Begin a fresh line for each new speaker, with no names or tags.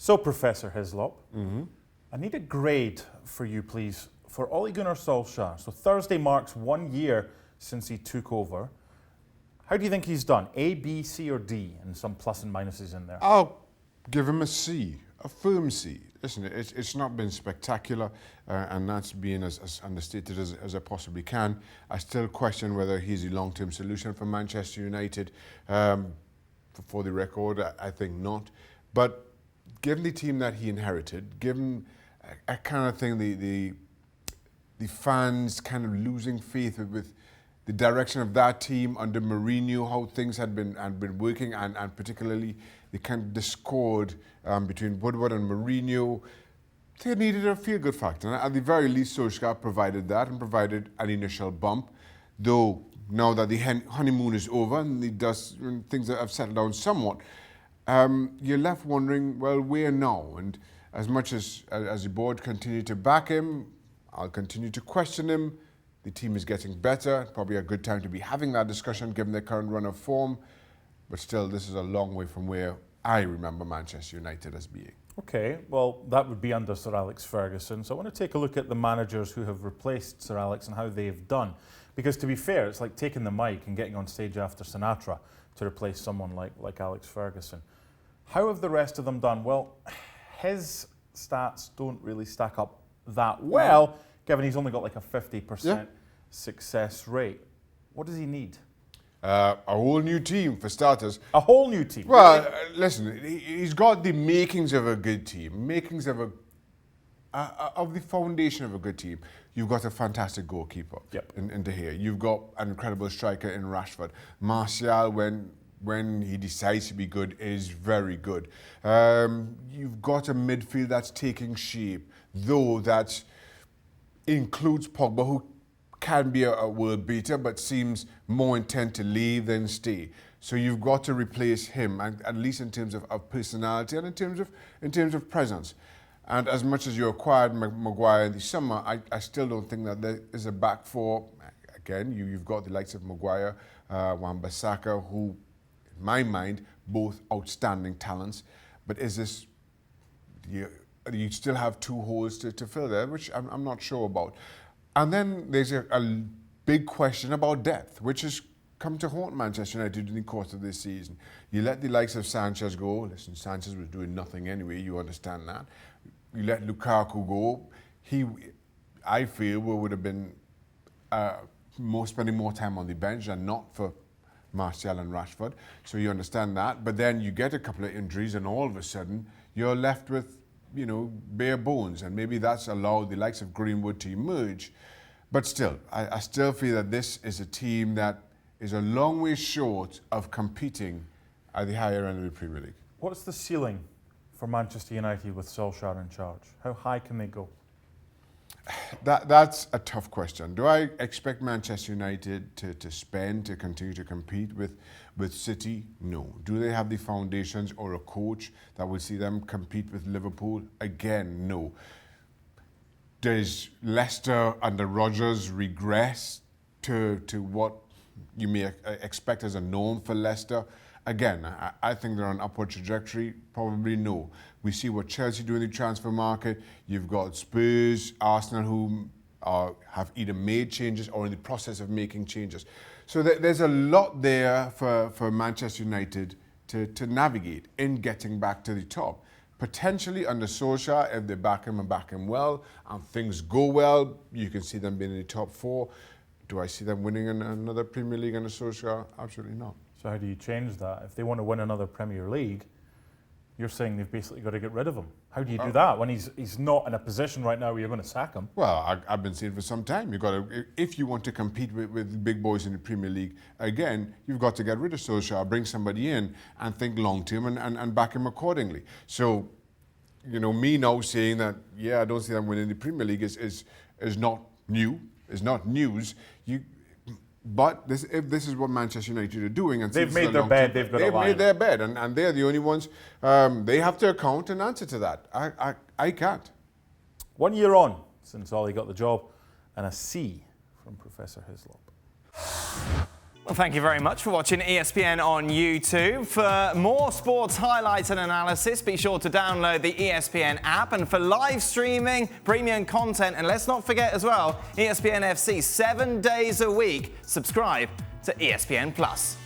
So, Professor Hislop, I need a grade for you, please, for Ole Gunnar Solskjaer. So Thursday marks 1 year since he took over. How do you think he's done? A, B, C, or D? And some plus and minuses in there.
I'll give him a C, a firm C. Listen, it's not been spectacular, and that's being as understated as I possibly can. I still question whether he's a long-term solution for Manchester United. For the record, I think not. But given the team that he inherited, given I kind of think the fans kind of losing faith with the direction of that team under Mourinho, how things had been working, and particularly the kind of discord between Woodward and Mourinho, they needed a feel-good factor. And at the very least, Solskjaer provided that and provided an initial bump. Though now that the honeymoon is over and things have settled down somewhat, you're left wondering, well, where now? And as much as the board continue to back him, I'll continue to question him. The team is getting better. Probably a good time to be having that discussion given their current run of form. But still, this is a long way from where I remember Manchester United as being.
Okay, well, that would be under Sir Alex Ferguson. So I want to take a look at the managers who have replaced Sir Alex and how they've done. Because to be fair, it's like taking the mic and getting on stage after Sinatra to replace someone like Alex Ferguson. How have the rest of them done? Well, his stats don't really stack up that well, given he's only got like a 50% success rate. What does he need?
A whole new team, for starters.
A whole new team?
Well, listen, he's got the makings of a good team, makings of the foundation of a good team. You've got a fantastic goalkeeper in De Gea. You've got an incredible striker in Rashford. Martial, when he decides to be good, is very good. You've got a midfield that's taking shape, though that includes Pogba, who can be a world beater, but seems more intent to leave than stay. So you've got to replace him, at least in terms of personality and in terms of presence. And as much as you acquired Maguire in the summer, I still don't think that there is a back four. Again, you've got the likes of Maguire, Wan-Bissaka, who, in my mind, both outstanding talents. But is this, you still have two holes to fill there, which I'm not sure about. And then there's a big question about depth, which has come to haunt Manchester United in the course of this season. You let the likes of Sanchez go. Listen, Sanchez was doing nothing anyway, you understand that. You let Lukaku go. I feel, would have been spending more time on the bench and not for Martial and Rashford. So you understand that. But then you get a couple of injuries and all of a sudden you're left with, bare bones, and maybe that's allowed the likes of Greenwood to emerge. But still, I still feel that this is a team that is a long way short of competing at the higher end of the Premier League.
What's the ceiling for Manchester United with Solskjaer in charge? How high can they go?
That's a tough question. Do I expect Manchester United to continue to compete with City? No. Do they have the foundations or a coach that will see them compete with Liverpool? Again, no. Does Leicester under Rodgers regress to what you may expect as a norm for Leicester? Again, I think they're on an upward trajectory. Probably no. We see what Chelsea do in the transfer market. You've got Spurs, Arsenal, who have either made changes or in the process of making changes. So there's a lot there for Manchester United to navigate in getting back to the top. Potentially under Solskjaer, if they back him and back him well, and things go well, you can see them being in the top four. Do I see them winning another Premier League under Solskjaer? Absolutely not.
So how do you change that? If they want to win another Premier League, you're saying they've basically got to get rid of him. How do you do that when he's not in a position right now where you're going to sack him?
Well, I've been saying for some time, you've got to, if you want to compete with the big boys in the Premier League, again, you've got to get rid of Solskjaer, bring somebody in and think long-term and back him accordingly. So, me now saying that, I don't see them winning the Premier League is not new, is not news. But if this is what Manchester United are doing, and
they've made their bed, they've
made their bed, and they're the only ones. They have to account and answer to that. I can't.
1 year on since Ollie got the job, and a C from Professor Hislop.
Well, thank you very much for watching ESPN on YouTube. For more sports highlights and analysis, be sure to download the ESPN app. And for live streaming, premium content, and let's not forget as well, ESPNFC 7 days a week. Subscribe to ESPN+.